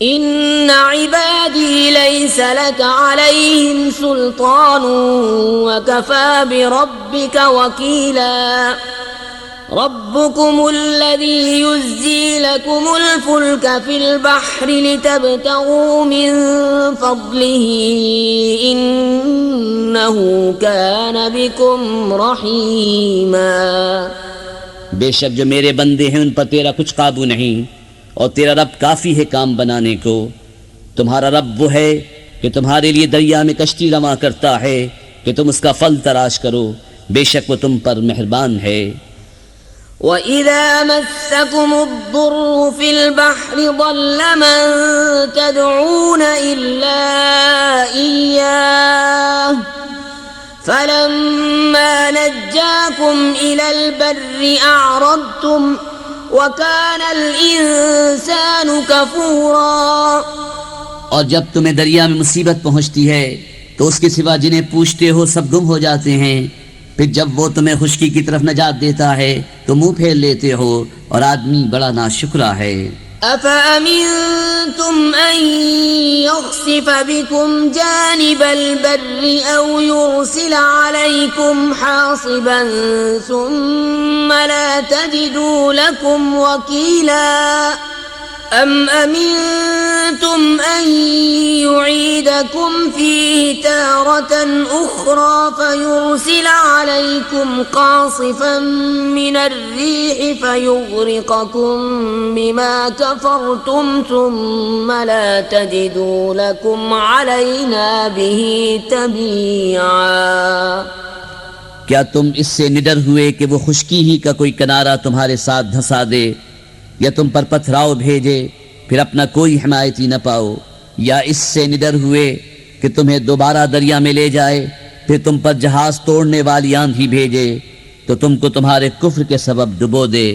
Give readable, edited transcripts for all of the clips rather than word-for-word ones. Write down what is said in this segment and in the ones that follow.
इन्ना इबादी लैसा लका अलैहिम सुल्तानु व कफा बिरब्बिका वकीला रब्बुकुमुल्लज़ी युज़्जी लकुमुल फुल्का फिल बहरि लितब्तगू मिन फ़ज़्लिही इन्नहू कान बिकुम रहीमा। बेशक जो मेरे बंदे हैं उन पर तेरा कुछ काबू नहीं और तेरा रब काफी है काम बनाने को। तुम्हारा रब वो है कि तुम्हारे लिए दरिया में कश्ती रवा करता है कि तुम उसका फल तलाश करो, बेशक वो तुम पर मेहरबान है। वइज़ा मस्सकुमुद्दुर्रु फिल बहरि ضل मन तदऊन इल्ला इय्याह फलम्मा नज्जाकुम इलल बर्रि अअरदतुम वकानल इंसानु कफूरा। और जब तुम्हें दरिया में मुसीबत पहुंचती है तो उसके सिवा जिन्हें पूछते हो सब गुम हो जाते हैं। फिर जब वो तुम्हें खुशकी की तरफ नजात देता है तो मुंह फेर लेते हो और आदमी बड़ा नाशुक्रा है। अफ़अमिनतुम अन यख़सिफ़ बिकुम जानिबल बर्रि औ युरसिल अलैकुम हासिबन सुम्मा ला तजिदू लकुम वकीला अम अमिनतुम अन युईदकुम फीहि तारतन उख़रा फयुरसिल अलैकुम क़ासिफ़न मिनर रीहि फयुग़रिक़कुम बिमा कफ़रतुम सुम्मा ला तजिदू लकुम अलैना बिही तबीआ। क्या तुम इससे निडर हुए कि वो खुशकी ही का कोई किनारा तुम्हारे साथ धंसा दे या तुम पर पथराव भेजे फिर अपना कोई हिमायती न पाओ, या इससे निडर हुए कि तुम्हें दोबारा दरिया में ले जाए फिर तुम पर जहाज तोड़ने वाली आंधी भेजे तो तुमको तुम्हारे कुफ्र के सबब डुबो दे,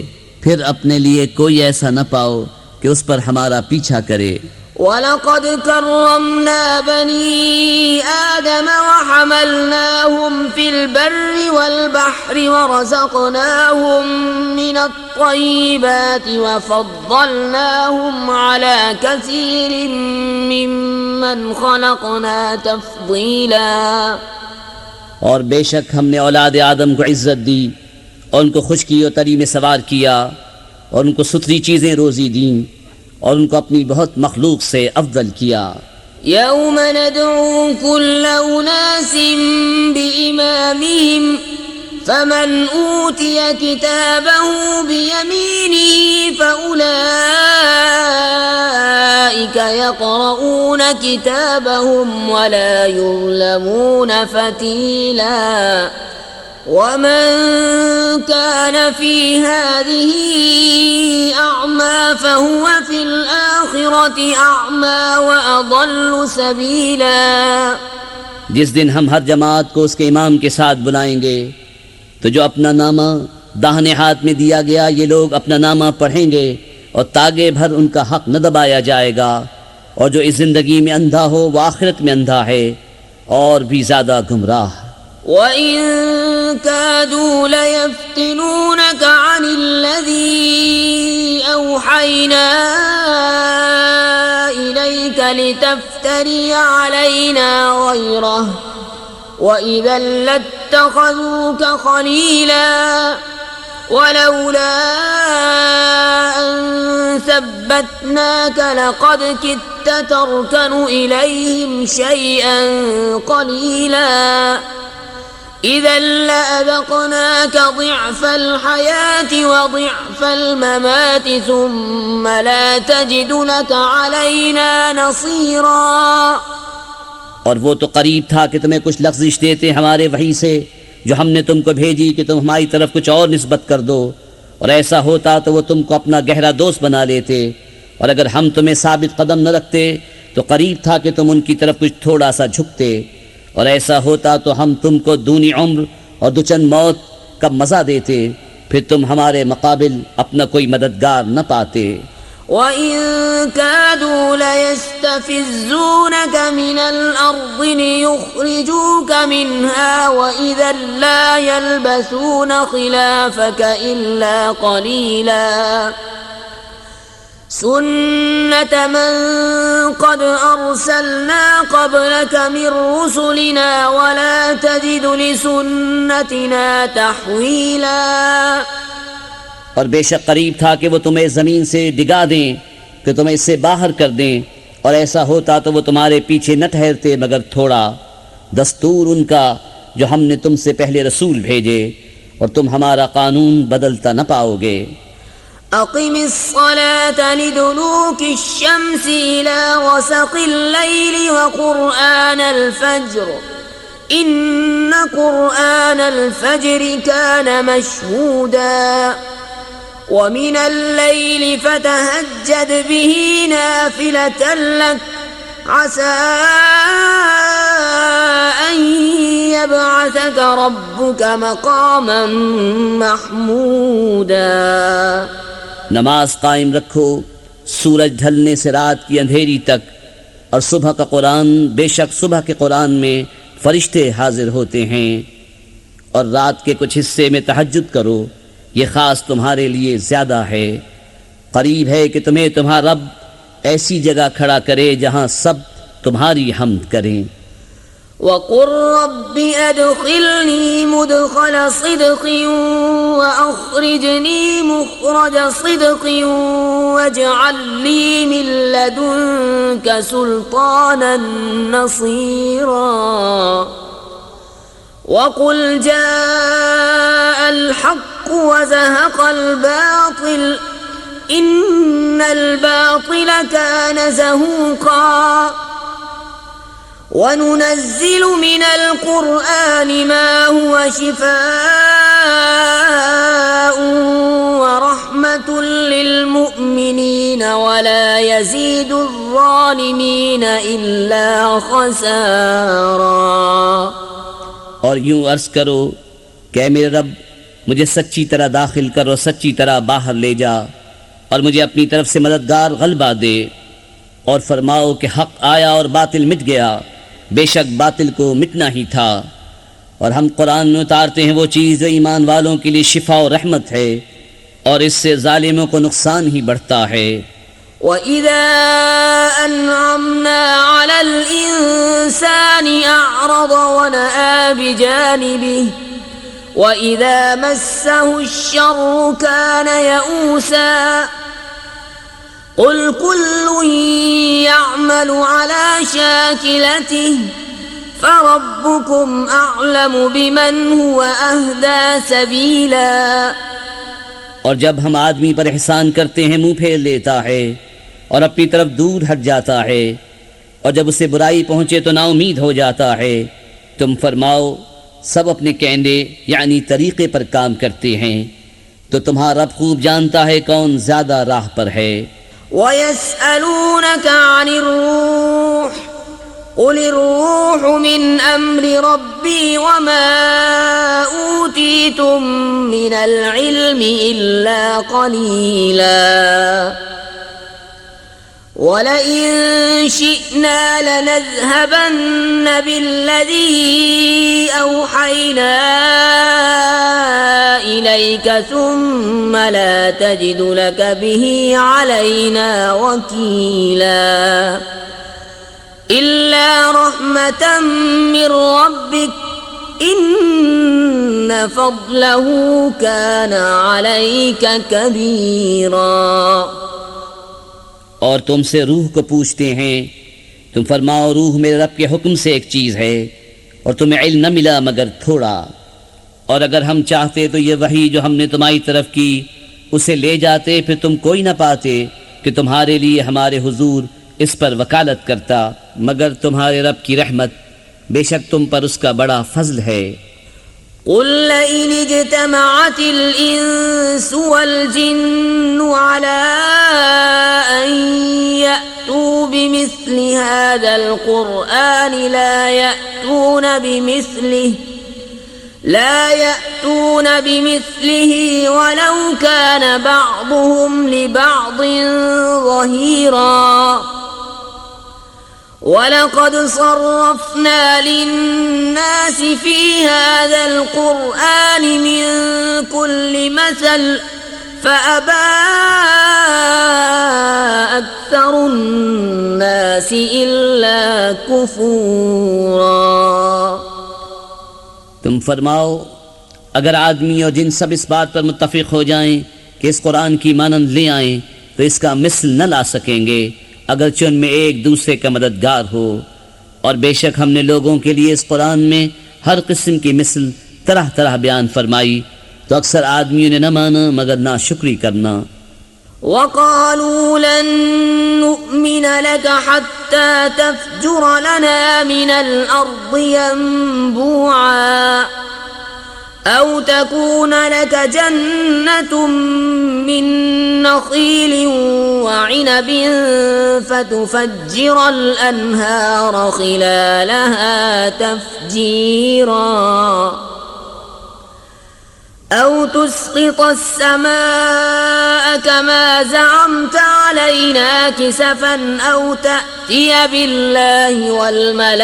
फिर अपने लिए कोई ऐसा न पाओ कि उस पर हमारा पीछा करे। वलक़द कर्रमना बनी आदम वहमलनाहुम फिल बर्रि वल बहरि वरज़क़नाहुम मिनत्तय्यिबाति वफ़द्दलनाहुम अला कसीरिम मिम्मन ख़लक़ना तफ़दीला। और बेशक हमने औलाद आदम को इज्जत दी और उनको खुशकी और तरी में सवार किया और उनको सुथरी चीज़ें रोज़ी दी और उनको अपनी बहुत मखलूक से अफजल किया। यौम नदऊ कुल्ल उनासिम बिइमामिहिम फमन ऊतिय किताबहु बियमीनिहि फउलाइका यक़रऊन किताबहुम वला युज़लमून फतीला वमन कान फी हाज़िही अअमा फहुव फिल आखिरति अअमा व अदल्लु सबीला। जिस दिन हम हर जमात को उसके इमाम के साथ बुलाएंगे तो जो अपना नामा दाहिने हाथ में दिया गया ये लोग अपना नामा पढ़ेंगे और तागे भर उनका हक न दबाया जाएगा, और जो इस जिंदगी में अंधा हो वह आखिरत में अंधा है और भी ज्यादा गुमराह। वइन कादू लयफ्तिनूनक अनिल्लज़ी औहैना इलैका लितफ्तरी अलैना गैरह वइज़न लत्तख़ज़ूक ख़लीला वलौला अन सब्बतनाक लक़द किदत तर्कनु इलैहिम शैअन क़लीला इज़न लअज़क़नाक ज़िअफ़ल हयाति व ज़िअफ़ल ममाति सुम्मा ला तजिदु लक अलैना नसीरा। और वो तो करीब था कि तुम्हें कुछ लफ्ज़िश देते हमारे वही से जो हमने तुमको भेजी कि तुम हमारी तरफ कुछ और निस्बत कर दो, और ऐसा होता तो वो तुमको अपना गहरा दोस्त बना लेते, और अगर हम तुम्हें साबित कदम न रखते तो करीब था कि तुम उनकी तरफ कुछ थोड़ा सा झुकते, और ऐसा होता तो हम तुमको दूनी उम्र और दुचन मौत का मज़ा देते, फिर तुम हमारे मुकाबिल अपना कोई मददगार न पाते। वइन कादू लयस्तफिज़्ज़ूनक मिनल अर्ज़ि लियुख़रिजूक मिन्हा वइज़न ला यल्बसून खिलाफ़क इल्ला क़लीला सुन्नत मन क़द अरसलना क़ब्लक मिर रुसुलिना वला तजिदु लिसुन्नतिना तहवीला। और बेशक करीब था कि वो तुम्हें ज़मीन से डिगा दें, कि तुम्हें इससे बाहर कर दें, और ऐसा होता तो वो तुम्हारे पीछे न ठहरते मगर थोड़ा। दस्तूर उनका जो हमने तुमसे पहले रसूल भेजे, और तुम हमारा कानून बदलता न पाओगे। अक़िमिस्सलात लिदुलूकि श्शम्सि इला ग़सक़िल लैलि व क़ुरआनल फ़ज्र इन्न क़ुरआनल फ़ज्रि कान मशहूदा व मिनल लैलि फ़तहज्जद बिही नाफ़िलतन लक असा अन यबअसक रब्बुक मक़ामन महमूदा। नमाज कायम रखो सूरज ढलने से रात की अंधेरी तक, और सुबह का कुरान, बेशक सुबह के कुरान में फरिश्ते हाजिर होते हैं। और रात के कुछ हिस्से में तहज्जुद करो, ये ख़ास तुम्हारे लिए ज़्यादा है। करीब है कि तुम्हें तुम्हारा रब ऐसी जगह खड़ा करे जहाँ सब तुम्हारी हम्द करें। वक़ुल रब्बि अदखिलनी मुदखल सिद्क़िन व अख़रिजनी मुख़रज सिद्क़िन वजअल ली मिन लदुनक सुल्तानन नसीरा। वक़ुल जाअल हक़्क़ु व ज़हक़ल बातिल इन्नल बातिल कान ज़हूक़ा। वनुनज़्ज़िलु मिनल क़ुरआनि मा हुवा शिफ़ाअun व रहमतुल लिल मुअ्मिनीन वला यज़ीदुज़्ज़ालिमीन इल्ला ख़सारा। और यूं अर्ज़ करो कि मेरे रब, मुझे सच्ची तरह दाखिल कर और सच्ची तरह बाहर ले जा, और मुझे अपनी तरफ से मददगार गलबा दे। और फरमाओ कि हक़ आया और बातिल मिट गया, बेशक बातिल को मिटना ही था। और हम कुरान में उतारते हैं वो चीज़ जो ईमान वालों के लिए शिफा और रहमत है, और इससे जालिमों को नुकसान ही बढ़ता है। वइज़ा अनअमना अलल इंसानि अअरद व नअा बिजानिबिहि वइज़ा मस्सहुश्शर्रु कान यऊसा। क़ुल कुल्लुन यअमलु अला शाकिलतिहि फ़रब्बुकुम अअलमु बिमन हुवा अहदा सबीला। और जब हम आदमी पर एहसान करते हैं मुंह फेर लेता है और अपनी तरफ दूर हट जाता है, और जब उसे बुराई पहुंचे तो नाउमीद हो जाता है। तुम फरमाओ सब अपने कहने यानी तरीक़े पर काम करते हैं, तो तुम्हारा रब खूब जानता है कौन ज़्यादा राह पर है। वयस्अलूनक अनिर रूह क़ुलिर रूहु मिन अम्रि रब्बी वमा ऊतीतुम मिनल इल्मि इल्ला क़लीला। वलइन शिअना लनज़हबन्न बिल्लज़ी औहयना इलैक सुम्म ला तजिदु लक बिही अलैना वकीला। इल्ला रहमतन मिर रब्बिक इन्न फ़ज़लहु कान अलैक कबीरा। और तुमसे रूह को पूछते हैं, तुम फरमाओ रूह मेरे रब के हुक्म से एक चीज़ है, और तुम्हें इल्म न मिला मगर थोड़ा। और अगर हम चाहते तो ये वही जो हमने तुम्हारी तरफ की उसे ले जाते, फिर तुम कोई न पाते कि तुम्हारे लिए हमारे हुजूर इस पर वकालत करता, मगर तुम्हारे रब की रहमत, बेशक तुम पर उसका बड़ा फजल है। क़ुल लइन इज्तमअतिल इंसु वल जिन्नु अला अन यअतू बिमिस्लि हाज़ल क़ुरआनि ला यअतून बिमिस्लिहि वलौ कान बअदुहुम लिबअदिन ज़हीरा। वलक़द सर्रफ़ना लिन्नासि फ़ी हाज़ल क़ुरआनि मिन कुल्लि मसल فأبى أكثر الناس إلا كفورا। तुम फरमाओ, अगर आदमी और जिन सब इस बात पर मुत्तफिक हो जाएं कि इस कुरान की मानंद ले आएं तो इसका मिसल न ला सकेंगे, अगरचे उनमें एक दूसरे का मददगार हो। और बेशक हमने लोगों के लिए इस कुरान में हर किस्म की मिसल तरह तरह बयान फरमाई, तो अक्सर आदमियों ने न माना मगर नाशुक्री करना। وقالوا لن نؤمن لك حتى تفجر لنا من الأرض ينبوعا أو تكون لك جنة من نخيل وعنب فتفجر الأنهار خلالها تفجيرا أو تسقط السماء كما زعمت علينا كسفا أو تأتي بالله والملائكة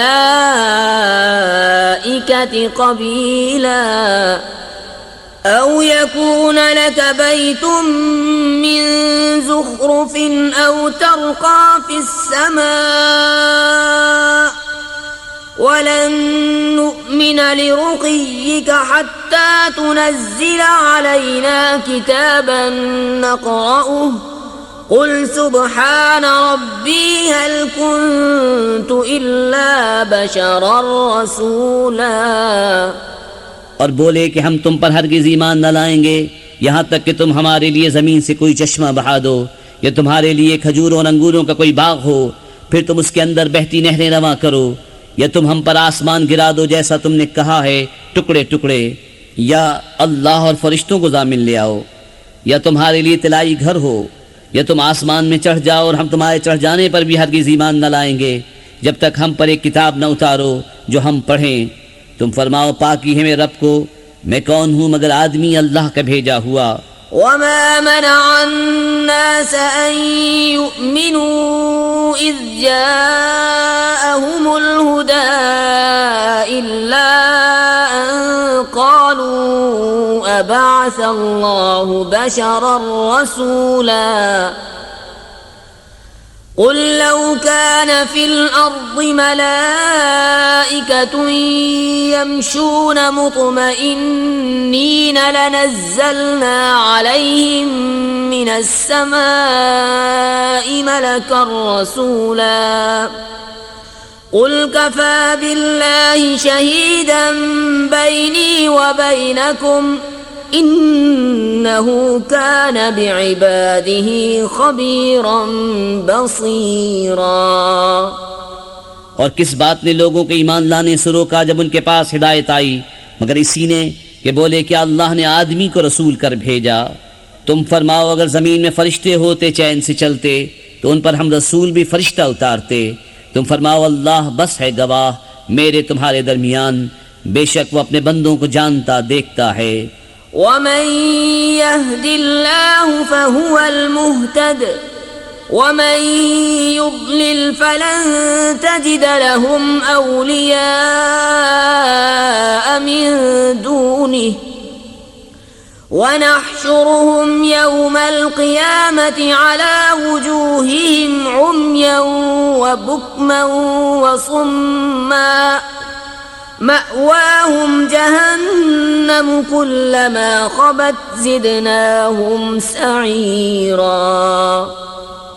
قبيلا أو يكون لك بيت من زخرف أو ترقى في السماء ولن نؤمن لرقيك حتى تنزل علينا كتابا نقرأه قل سبحان ربي هل كنت إلا بشرا رسولا। और बोले कि हम तुम पर हरगिज़ ईमान न लाएंगे यहाँ तक कि तुम हमारे लिए ज़मीन से कोई चश्मा बहा दो या तुम्हारे लिए खजूरों और अंगूरों का कोई बाग हो, फिर तुम उसके अंदर बहती नहरें रवा करो, या तुम हम पर आसमान गिरा दो जैसा तुमने कहा है टुकड़े टुकड़े, या अल्लाह और फरिश्तों को जामिन ले आओ, या तुम्हारे लिए तिलाई घर हो, या तुम आसमान में चढ़ जाओ और हम तुम्हारे चढ़ जाने पर भी हरगिज़ ईमान न लाएंगे जब तक हम पर एक किताब न उतारो जो हम पढ़ें। तुम फरमाओ, पाकी है मेरे रब को, मैं कौन हूँ मगर आदमी अल्लाह का भेजा हुआ। وما منع الناس أن يؤمنوا إذ جاءهم الهدى إلا أن قالوا أبعث الله بشرا رسولا قل لو كان في الأرض ملائكة يمشون مطمئنين لنزلنا عليهم من السماء ملكا رسولا قل كفى بالله شهيدا بيني وبينكم إنه كان بعباده خبيرا بصيرا। और किस बात ने लोगों के ईमान लाने से रोका जब उनके पास हिदायत आई, मगर इसी ने कि बोले कि अल्लाह ने आदमी को रसूल कर भेजा। तुम फरमाओ, अगर ज़मीन में फरिश्ते होते चैन से चलते तो उन पर हम रसूल भी फरिश्ता उतारते। तुम फरमाओ, अल्लाह बस है गवाह मेरे तुम्हारे दरमियान, बेशक वो अपने बंदों को जानता देखता है। ومن يهد الله فهو المهتد ومن يضلل فلن تجد لهم أولياء من دونه ونحشرهم يوم القيامة على وجوههم عميا وبكما وصما مأواهم جهنم كلما خبت زدناهم سعيرا।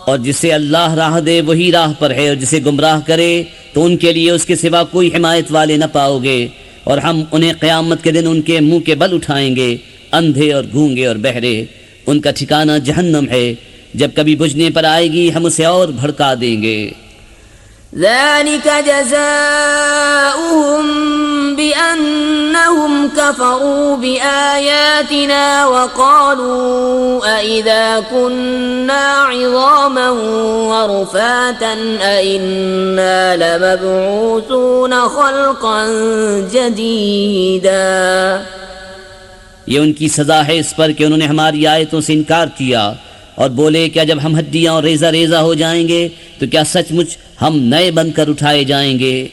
और जिसे अल्लाह राह दे वही राह पर है, और जिसे गुमराह करे तो उनके लिए उसके सिवा कोई हिमायत वाले न पाओगे। और हम उन्हें क़यामत के दिन उनके मुंह के बल उठाएंगे, अंधे और गूंगे और बहरे। उनका ठिकाना जहन्नम है, जब कभी बुझने पर आएगी हम उसे और भड़का देंगे। ذلك جزاؤهم بأنهم كفروا بآياتنا وقالوا أإذا كنا عظاما ورفاتا أإنا لمبعوثون خلقا جديدا। ये उनकी सज़ा है इस पर कि उन्होंने हमारी आयतों से इनकार किया और बोले, क्या जब हम हड्डियां और रेजा रेजा हो जाएंगे तो क्या सचमुच हम नए बनकर उठाए जाएंगे।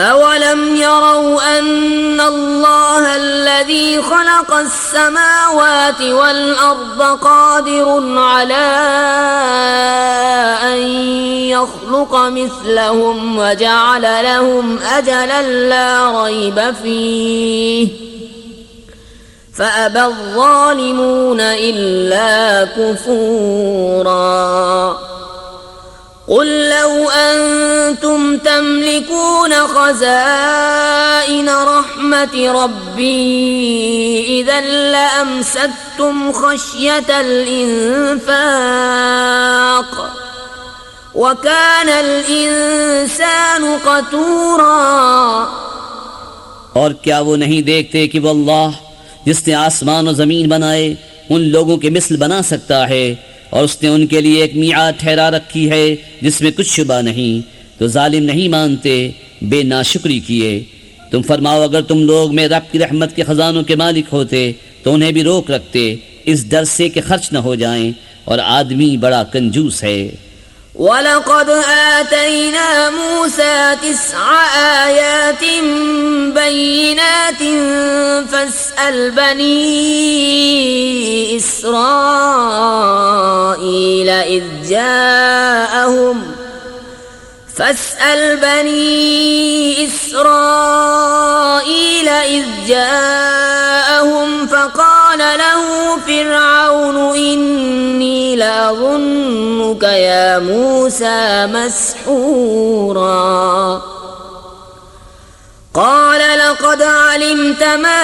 أولم يروا أن الله الذي خلق السماوات والأرض قادر على أن يخلق مثلهم وجعل لهم أجلا لا ريب فيه فأبى الظالمون إلا كفورا قل لو أنتم تملكون خزائن رحمة ربي إذا لأمسكتم خشية الإنفاق وكان الإنسان قتورا और क्या वो नहीं देखते कि वो अल्लाह जिसने आसमान और ज़मीन बनाए उन लोगों के मिसल बना सकता है और उसने उनके लिए एक मियाद ठहरा रखी है जिसमें कुछ शुबा नहीं, तो जालिम नहीं मानते, बेनाशुक्री किए। तुम फरमाओ अगर तुम लोग में रब की रहमत के ख़जानों के मालिक होते तो उन्हें भी रोक रखते इस डर से कि खर्च न हो जाएं, और आदमी बड़ा कंजूस है। वलक़द आतैना मूसा 9 आयात बय्यिनात फस्अल बनी इस्राईल इज़ जाअहुम फ़क़ाल लहू फ़िरऔन इन्नी लअज़ुन्नुक या मूसा मस्हूरा قال لقد علمت ما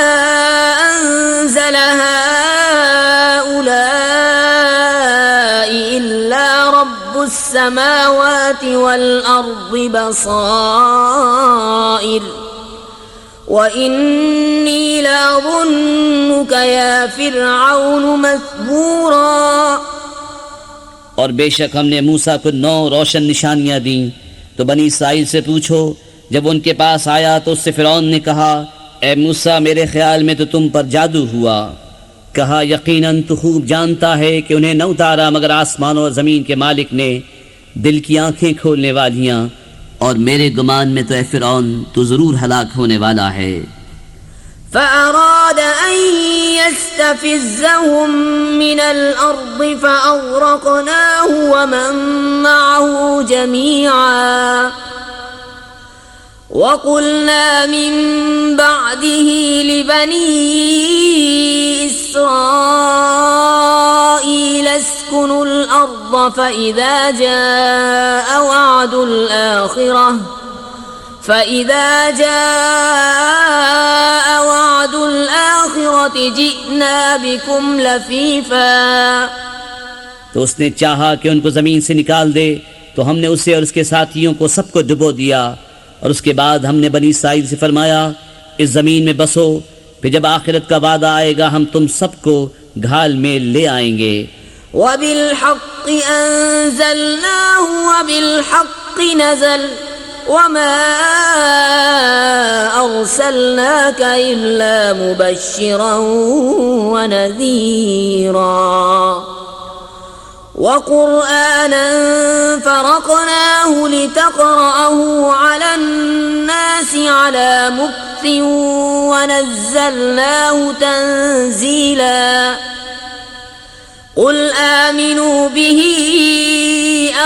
أنزل هؤلاء إلا رب السماوات والأرض بصائر وإني لأظنك يا فرعون مثبورا और बेशक हमने मूसा को 9 रोशन निशानियां दी। तो बनी इसराइल से पूछो, जब उनके पास आया तो उससे फिरौन ने कहा, ए मूसा मेरे ख्याल में तो तुम पर जादू हुआ। कहा, यकीनन तू खूब जानता है कि उन्हें न उतारा मगर आसमान और ज़मीन के मालिक ने, दिल की आंखें खोलने वालियाँ, और मेरे गुमान में तो ए फिरौन तू ज़रूर हलाक होने वाला है। فأراد أن يستفزهم من الأرض فأغرقناه ومن معه جميعا وقلنا من بعده لبني إسرائيل اسكنوا الأرض فإذا جاء وعد الآخرة جئنا بكم लफीफा। तो उसने चाहा कि उनको ज़मीन से निकाल दे, तो हमने उसे और उसके साथियों को सबको डुबो दिया, और उसके बाद हमने बनी इसराइल से फरमाया, इस ज़मीन में बसो, फिर जब आखिरत का वादा आएगा हम तुम सबको घाल में ले आएंगे। वबिलहक़्क़ि अंज़लनाहु वबिलहक़्क़ि नज़ल वमा अर्सलनाका इल्ला मुबश्शिरन व नज़ीरा वक़ुरआनन फ़रक़नाहु लितक़रअहु अलन्नास अला मुक्थिन व नज़्ज़लनाहु तंज़ीला क़ुल आमिनू बिही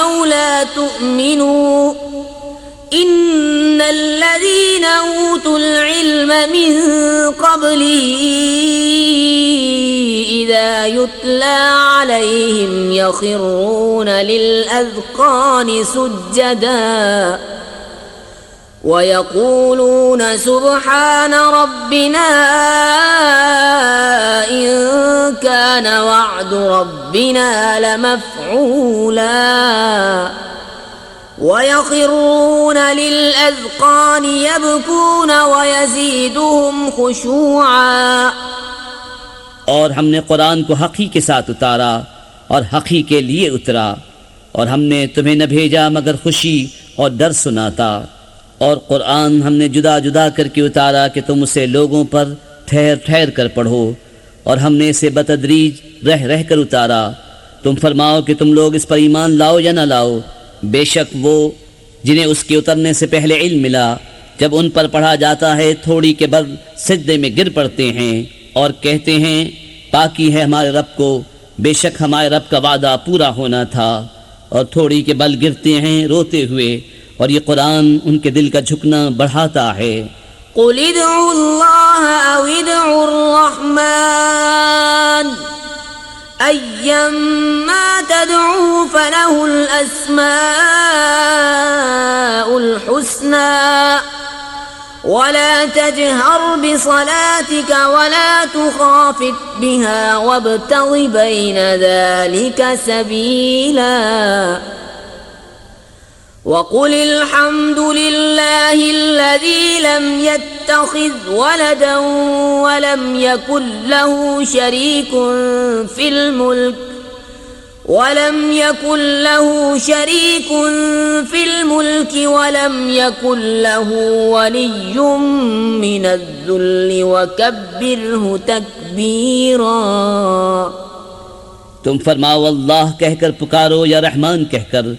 औ ला तुअमिनू इन्नल्लज़ीना ऊतुल इल्म मिन क़ब्लिही इज़ा युत्ला अलैहिम यख़िर्रून लिलअज़क़ानि सुज्जदा वयक़ूलून सुब्हान रब्बिना इन कान वअद रब्बिना लमफ़ऊला वयख़िर्रून लिलअज़क़ान यबकून वयज़ीदुहुम खुशूआ। और हमने कुरान को हक़ी के साथ उतारा और हक़ी के लिए उतरा, और हमने तुम्हें न भेजा मगर खुशी और डर सुनाता, और कुरान हमने जुदा जुदा करके उतारा कि तुम उसे लोगों पर ठहर ठहर कर पढ़ो, और हमने इसे बतदरीज रह रह कर उतारा। तुम फरमाओ कि तुम लोग इस पर ईमान लाओ या न लाओ, बेशक वो जिन्हें उसके उतरने से पहले इल्म मिला जब उन पर पढ़ा जाता है थोड़ी के बल सिजदे में गिर पड़ते हैं और कहते हैं पाकी है हमारे रब को, बेशक हमारे रब का वादा पूरा होना था, और थोड़ी के बल गिरते हैं रोते हुए, और ये कुरान उनके दिल का झुकना बढ़ाता है। कुल इदउल्लाह औ इदउर रहमान अय्यम्मा तदउ फलहुल अस्माउल हुस्ना वला तजहर बिसलातिक वला तुखाफित बिहा वब्तगि बैन ज़ालिक सबीला वक़ुल अल्हम्दुलिल्लाहिल्लज़ी लम यत्तखिज़ वलदन वलम यकुल लहू शरीकुन फिल मुल्क वलम यकुल लहू वलिय्युम मिनज़्ज़ुल्लि वकब्बिरहु तकबीरा। तुम फरमाओ अल्लाह कहकर पुकारो या रहमान कहकर,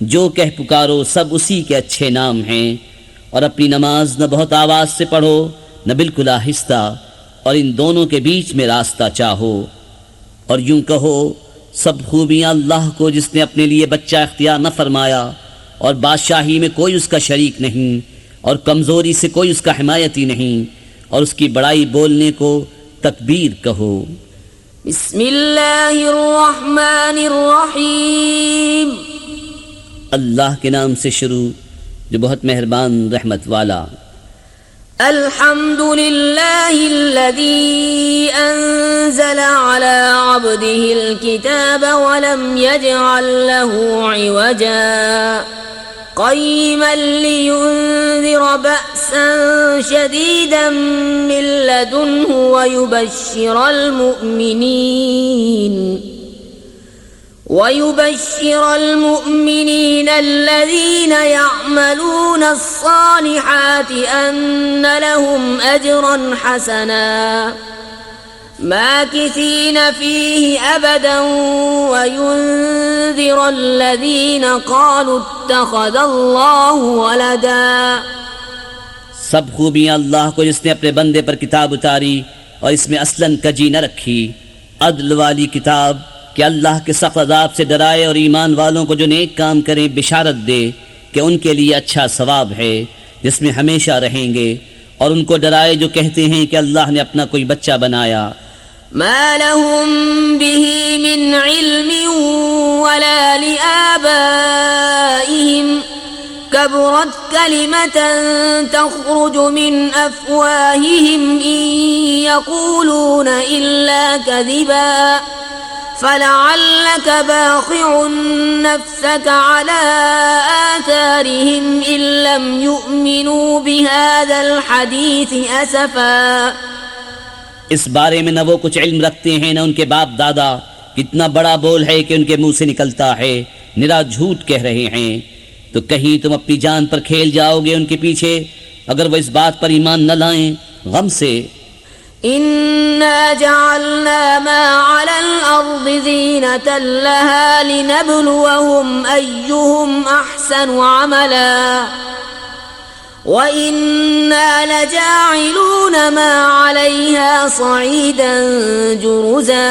जो कह पुकारो सब उसी के अच्छे नाम हैं, और अपनी नमाज न बहुत आवाज से पढ़ो न बिल्कुल आहिस्ता, और इन दोनों के बीच में रास्ता चाहो, और यूं कहो सब खूबियाँ अल्लाह को जिसने अपने लिए बच्चा इख्तियार न फरमाया, और बादशाही में कोई उसका शरीक नहीं, और कमज़ोरी से कोई उसका हिमायती नहीं, और उसकी बड़ाई बोलने को तकबीर कहो। बिस्मिल्लाहिर्रहमानिर्रहीम, अल्लाह के नाम से शुरू जो बहुत मेहरबान रहमत वाला। अल्हम्दुलिल्लाहिल्लज़ी अंज़ला अला अब्दिहिल किताब वलम यजअल लहू इवजा क़य्यिमन लियुन्ज़िर बअसन शदीदन मिन लदुन्हु ويبشر المؤمنين الذين يعملون الصالحات أن لهم أجرا حسنا ماكثين فيه أبدا وينذر الذين قالوا اتخذ الله ولدا। सब खूबियाँ अल्लाह को जिसने अपने बंदे पर किताब उतारी और इसमें असलन कजी न रखी, अदल वाली किताब कि अल्लाह के सख्त अज़ाब से डराए और ईमान वालों को जो नेक काम करें बिशारत दे कि उनके लिए अच्छा सवाब है जिसमें हमेशा रहेंगे, और उनको डराए जो कहते हैं कि अल्लाह ने अपना कोई बच्चा बनाया। मा लहुम बिही मिन इल्मिन वला लिआबाइहिम कबुरत कलिमतन तख़रुजु मिन अफ़वाहिहिम इन यक़ूलून इल्ला कज़िबा फलअल्लक बाख़िउन नफ़्सक अला आथारिहिम इन लम युअ्मिनू बिहाज़ल हदीस असफ़ा। इस बारे में न वो कुछ इल्म रखते हैं न उनके बाप दादा, कितना बड़ा बोल है कि उनके मुंह से निकलता है, निरा झूठ कह रहे हैं। तो कहीं तुम अपनी जान पर खेल जाओगे उनके पीछे अगर वो इस बात पर ईमान न लाएं गम से। इन्ना जअलना मा अलल अर्दि ज़ीनतन लहा लिनब्लुवहुम अय्युहुम अहसनु अमला व इन्ना लजाइलून मा अलैहा सईदन जुरुज़ा।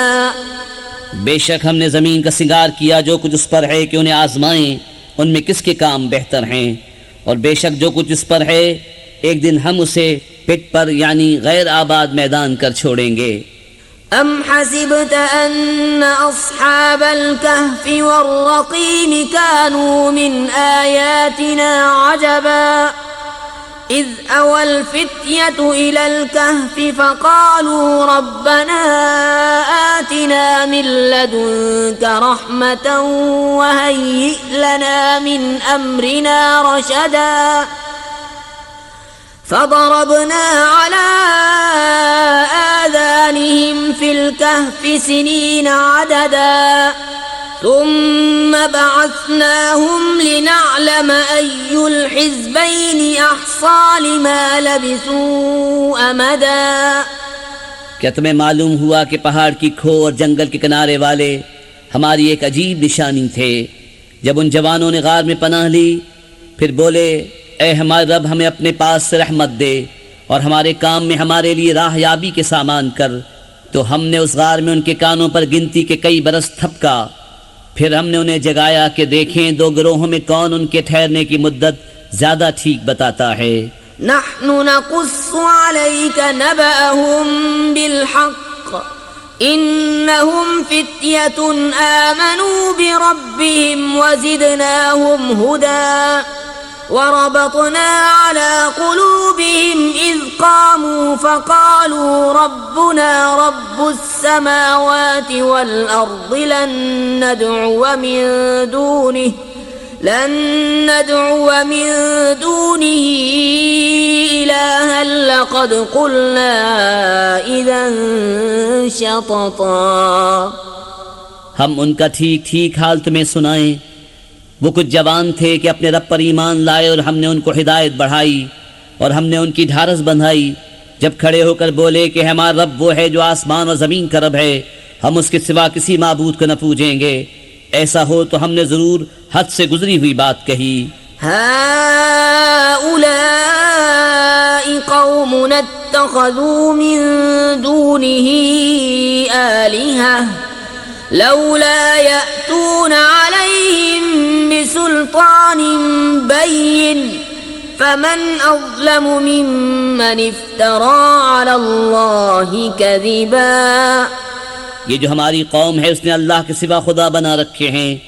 बेशक हमने ज़मीन का सिंगार किया जो कुछ उस पर है कि उन्हें आजमाएं उनमें किसके काम बेहतर हैं, और बेशक जो कुछ इस पर है एक दिन हम उसे पिट पर यानी गैर आबाद मैदान कर छोड़ेंगे। अम हसिबत अन्न अस्हाबल कहफ़ि वर्रक़ीम कानू मिन आयातिना अजबा इज़ अवल फ़ित्यतु इलल कहफ़ि फ़क़ालू रब्बना आतिना मिन लदुनक रहमतन वहय्यि लना मिन अम्रिना रशदा فضربنا على آذانهم في الكهف سنين عددا ثم بعثناهم لنعلم أي الحزبين أحصى لما لبثوا أمدا। क्या तुम्हें मालूम हुआ कि पहाड़ की खो और जंगल के किनारे वाले हमारी एक अजीब निशानी थे? जब उन जवानों ने गार में पनाह ली फिर बोले ए हमारे रब, हमें अपने पास से रहमत दे और हमारे काम में हमारे लिए राहयाबी के सामान कर। तो हमने उस गार में उनके कानों पर गिनती के कई बरस थपका। फिर हमने उन्हें जगाया कि देखें दो गिरोहों में कौन उनके ठहरने की मुद्दत ज्यादा ठीक बताता है। नहनु नकुस्सु अलैका नबअहुम बिलहक़ इन्नहुम फित्यतुन आमनू बिरब्बिहिम वज़िदनाहुम हुदा वरबतना अला कुलूबिहिम इज़ क़ामू फ़क़ालू रब्बुना रब्बुस समावाति वल अर्दि लन नद'ुव मिन दूनिही इलाहन लक़द क़ुलना इज़न शतता। हम उनका ठीक ठीक हाल तुम्हें सुनाएं। वो कुछ जवान थे कि अपने रब पर ईमान लाए और हमने उनको हिदायत बढ़ाई और हमने उनकी ढारस बंधाई जब खड़े होकर बोले कि हमारा रब वो है जो आसमान और ज़मीन का रब है, हम उसके सिवा किसी माबूद को न पूजेंगे। ऐसा हो तो हमने ज़रूर हद से गुजरी हुई बात कही। हाउलाई कौमुन इत्तख़ज़ू मिन दूनिही आलिहा लौला यअतून अलैहिम बिसुल्तानिन बय्यिन फमन अज़लमु मिम्मन इफ्तरा अलल्लाहि कज़िबा। ये जो हमारी कौम है उसने अल्लाह के सिवा खुदा बना रखे हैं,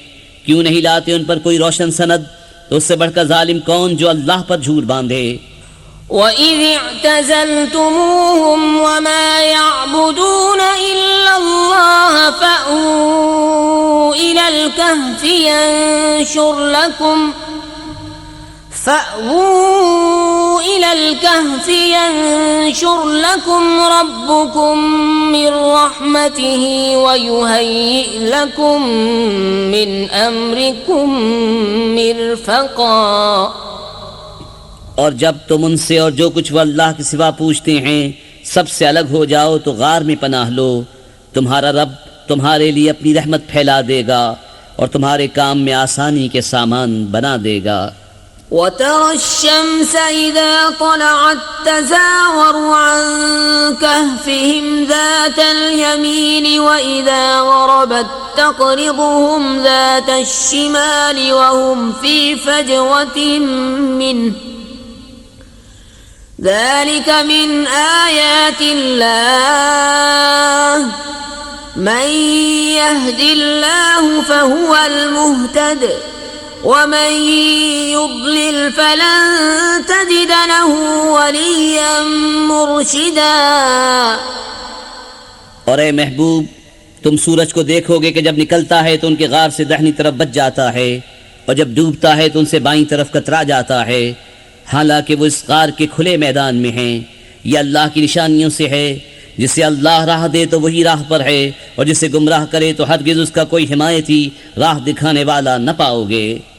क्यों नहीं लाते उन पर कोई रोशन सनद? तो उससे बढ़कर जालिम कौन जो अल्लाह पर झूठ बांधे। वइज़ इअ्तज़लतुमूहुम वमा यअबुदून इल्लल्लाह फअ्वू इलल कहफि यंशुर लकुम रब्बुकुम मिन रहमतिही वयुहय्यि लकुम मिन अम्रिकुम मिरफक़ा। और जब तुम उनसे और जो कुछ वो अल्लाह के सिवा पूछते हैं सबसे अलग हो जाओ तो गार में पनाह लो, तुम्हारा रब तुम्हारे लिए अपनी रहमत फैला देगा और तुम्हारे काम में आसानी के सामान बना देगा। वतरा अश-शम्स इज़ा तलअत तज़ावरु अन कहफिहिम ज़ातल यमीन व इज़ा ग़रबत तक़रिज़ुहुम ज़ातश शिमाल व हुम फ़ी फ़जवतिन मिन्हु ज़ालिक मिन आयातिल्लाह मन यहदिल्लाहु फ़हुवल मुहतद वमन युद्लिल फलन तजिद लहू वलिय्यन मुर्शिदा। और ए महबूब, तुम सूरज को देखोगे कि जब निकलता है तो उनके गार से दाहिनी तरफ बच जाता है और जब डूबता है तो उनसे बाईं तरफ कतरा जाता है, हालांकि वो इस गार के खुले मैदान में हैं। ये अल्लाह की निशानियों से है। जिसे अल्लाह राह दे तो वही राह पर है और जिसे गुमराह करे तो हरगिज़ उसका कोई हिमायती राह दिखाने वाला न पाओगे।